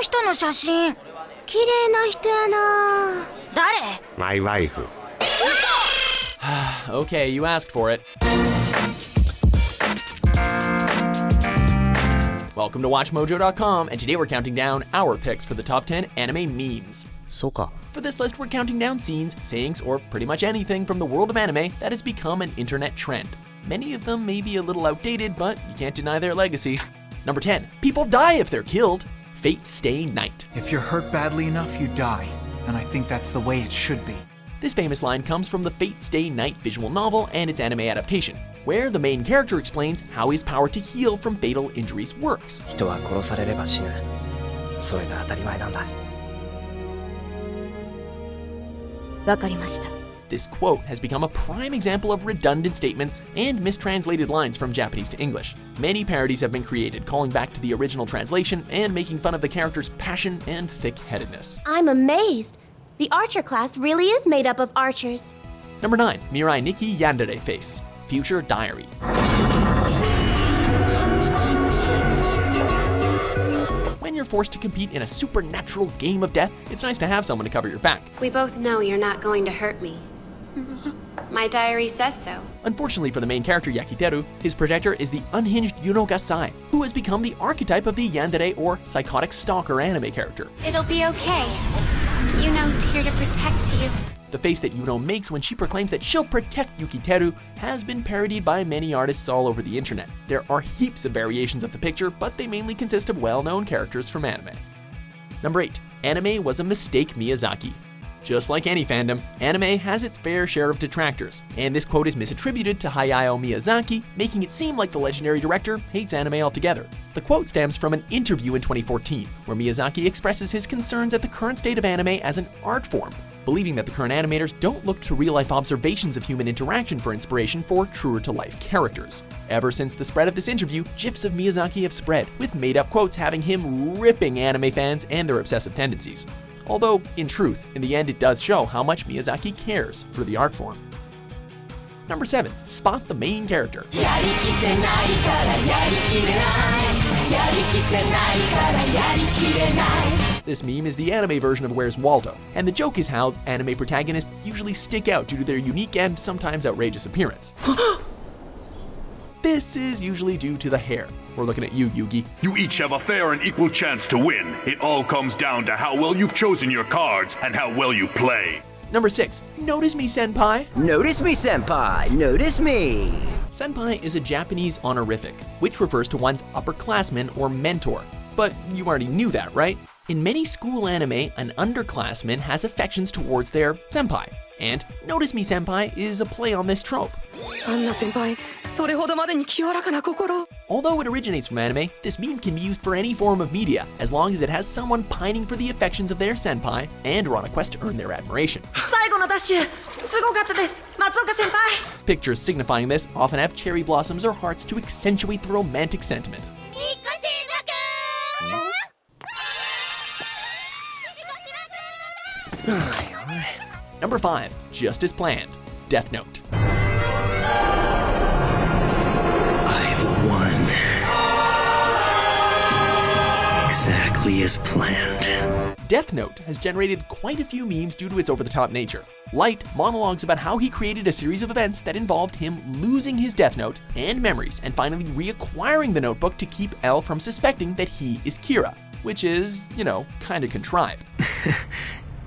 人の写真。綺麗な人やな。誰？ My wife. Okay, you asked for it. Welcome to WatchMojo.com, and today we're counting down our picks for the top 10 anime memes. そうか。 For this list, we're counting down scenes, sayings, or pretty much anything from the world of anime that has become an internet trend. Many of them may be a little outdated, but you can't deny their legacy. Number 10, people die if they're killed. Fate Stay Night. If you're hurt badly enough, you die. And I think that's the way it should be. This famous line comes from the Fate Stay Night visual novel and its anime adaptation, where the main character explains how his power to heal from fatal injuries works. 人は殺されれば死ぬ。それが当たり前なんだ。わかりました。 This quote has become a prime example of redundant statements and mistranslated lines from Japanese to English. Many parodies have been created, calling back to the original translation and making fun of the character's passion and thick-headedness. I'm amazed. The archer class really is made up of archers. Number 9, Mirai Nikki Yandere face. Future Diary. When you're forced to compete in a supernatural game of death, it's nice to have someone to cover your back. We both know you're not going to hurt me. My diary says so. Unfortunately for the main character Yakiteru, his protector is the unhinged Yuno Gasai, who has become the archetype of the Yandere or psychotic stalker anime character. It'll be okay. Yuno's here to protect you. The face that Yuno makes when she proclaims that she'll protect Yukiteru has been parodied by many artists all over the internet. There are heaps of variations of the picture, but they mainly consist of well-known characters from anime. Number 8, anime was a mistake Miyazaki. Just like any fandom, anime has its fair share of detractors, and this quote is misattributed to Hayao Miyazaki, making it seem like the legendary director hates anime altogether. The quote stems from an interview in 2014, where Miyazaki expresses his concerns at the current state of anime as an art form, believing that the current animators don't look to real-life observations of human interaction for inspiration for truer-to-life characters. Ever since the spread of this interview, GIFs of Miyazaki have spread, with made-up quotes having him ripping anime fans and their obsessive tendencies. Although, in truth, in the end it does show how much Miyazaki cares for the art form. Number 7, spot the main character. This meme is the anime version of Where's Waldo, and the joke is how anime protagonists usually stick out due to their unique and sometimes outrageous appearance. This is usually due to the hair. We're looking at you, Yugi. You each have a fair and equal chance to win. It all comes down to how well you've chosen your cards and how well you play. Number 6, notice me, Senpai. Notice me, Senpai. Notice me. Senpai is a Japanese honorific, which refers to one's upperclassman or mentor. But you already knew that, right? In many school anime, an underclassman has affections towards their senpai. And Notice Me Senpai is a play on this trope. Although it originates from anime, this meme can be used for any form of media, as long as it has someone pining for the affections of their senpai and are on a quest to earn their admiration. Pictures signifying this often have cherry blossoms or hearts to accentuate the romantic sentiment. Number 5, just as planned, Death Note. I've won. Exactly as planned. Death Note has generated quite a few memes due to its over-the-top nature. Light monologues about how he created a series of events that involved him losing his Death Note and memories and finally reacquiring the notebook to keep L from suspecting that he is Kira, which is, kinda contrived.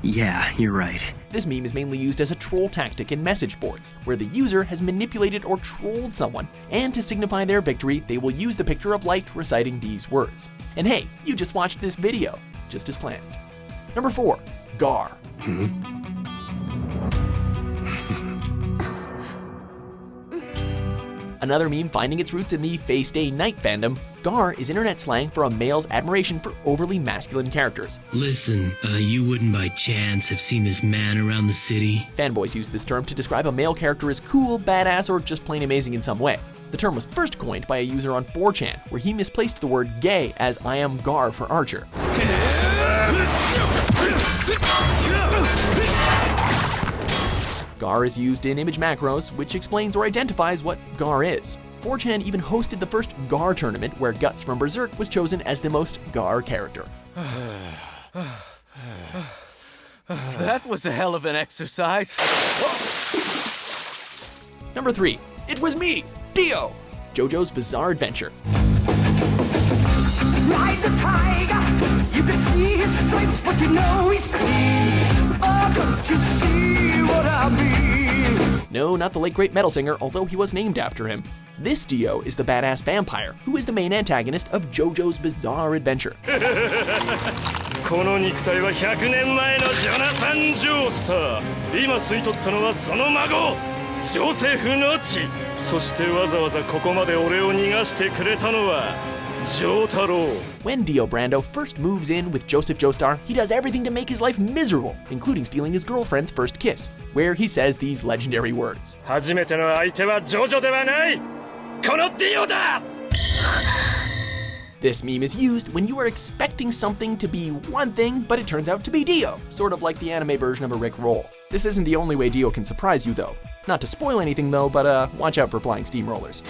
Yeah, you're right. This meme is mainly used as a troll tactic in message boards, where the user has manipulated or trolled someone, and to signify their victory, they will use the picture of Light reciting these words. And hey, you just watched this video, just as planned. Number 4, Gar. Another meme finding its roots in the Fate Stay Night fandom, Gar is internet slang for a male's admiration for overly masculine characters. Listen, you wouldn't by chance have seen this man around the city? Fanboys use this term to describe a male character as cool, badass, or just plain amazing in some way. The term was first coined by a user on 4chan, where he misplaced the word gay as I am Gar for Archer. Gar is used in image macros, which explains or identifies what Gar is. 4chan even hosted the first Gar tournament where Guts from Berserk was chosen as the most Gar character. That was a hell of an exercise. Number 3. It was me, Dio! JoJo's Bizarre Adventure. Ride the tiger, you can see his stripes, but you know he's clean. Oh, don't you see what I mean? No, not the late great metal singer, although he was named after him. This Dio is the badass vampire, who is the main antagonist of JoJo's Bizarre Adventure. この肉体は100年前のジョナサン・ジョースター。今吸い取ったのはその孫、ジョセフの血。そしてわざわざここまで俺を逃がしてくれたのはジョータロウ。 When Dio Brando first moves in with Joseph Joestar, he does everything to make his life miserable, including stealing his girlfriend's first kiss, where he says these legendary words. 初めての相手はジョジョではない。このディオだ。 This meme is used when you are expecting something to be one thing, but it turns out to be Dio, sort of like the anime version of a Rick Roll. This isn't the only way Dio can surprise you though. Not to spoil anything though, but watch out for flying steamrollers.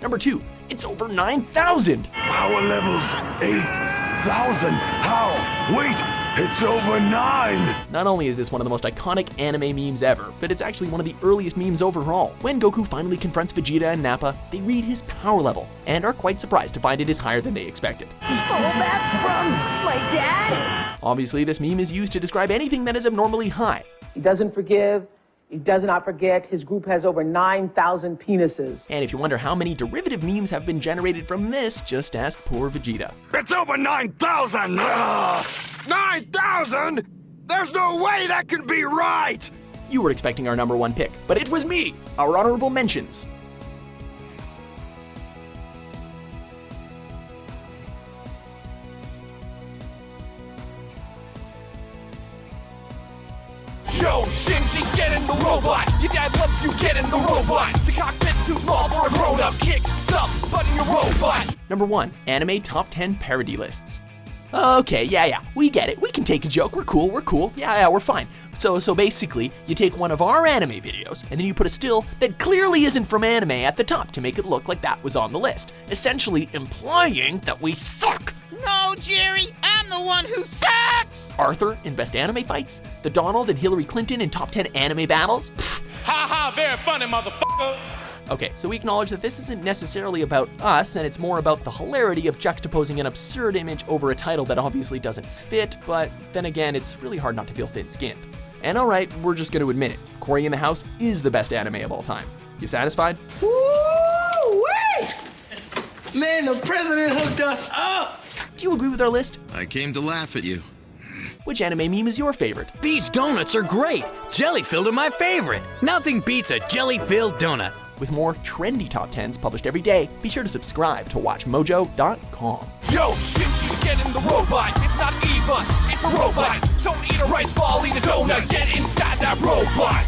Number 2, it's over 9,000! Power levels 8,000. How? Wait, it's over 9! Not only is this one of the most iconic anime memes ever, but it's actually one of the earliest memes overall. When Goku finally confronts Vegeta and Nappa, they read his power level, and are quite surprised to find it is higher than they expected. Oh, that's from my daddy. Obviously, this meme is used to describe anything that is abnormally high. He doesn't forgive. He does not forget. His group has over 9,000 penises. And if you wonder how many derivative memes have been generated from this, just ask poor Vegeta. It's over 9,000! 9,000?! There's no way that can be right! You were expecting our number 1 pick, but it was me! Our honorable mentions. Yo, Shinji, get in the robot. Your dad loves you, get in the robot. The cockpit's too small for a grown-up. Kick some butt in your robot. Number 1, anime top 10 parody lists. Okay, yeah, we get it. We can take a joke. We're cool. Yeah, we're fine. So basically, you take one of our anime videos, and then you put a still that clearly isn't from anime at the top to make it look like that was on the list, essentially implying that we suck. No, Jerry, I'm the one who sucks! Arthur in Best Anime Fights, the Donald and Hillary Clinton in Top 10 Anime Battles. Pfft. Ha ha, very funny, motherfucker! Okay, so we acknowledge that this isn't necessarily about us, and it's more about the hilarity of juxtaposing an absurd image over a title that obviously doesn't fit, but then again, it's really hard not to feel thin-skinned. And alright, we're just gonna admit it, Cory in the House is the best anime of all time. You satisfied? Woo-wee! Man, the president hooked us up! Do you agree with our list? I came to laugh at you. Which anime meme is your favorite? These donuts are great! Jelly-filled are my favorite! Nothing beats a jelly-filled donut! With more trendy top 10s published every day, be sure to subscribe to WatchMojo.com. Yo, Shinji, get in the robot. It's not Eva, it's a robot. Don't eat a rice ball, eat a donut. Get inside that robot.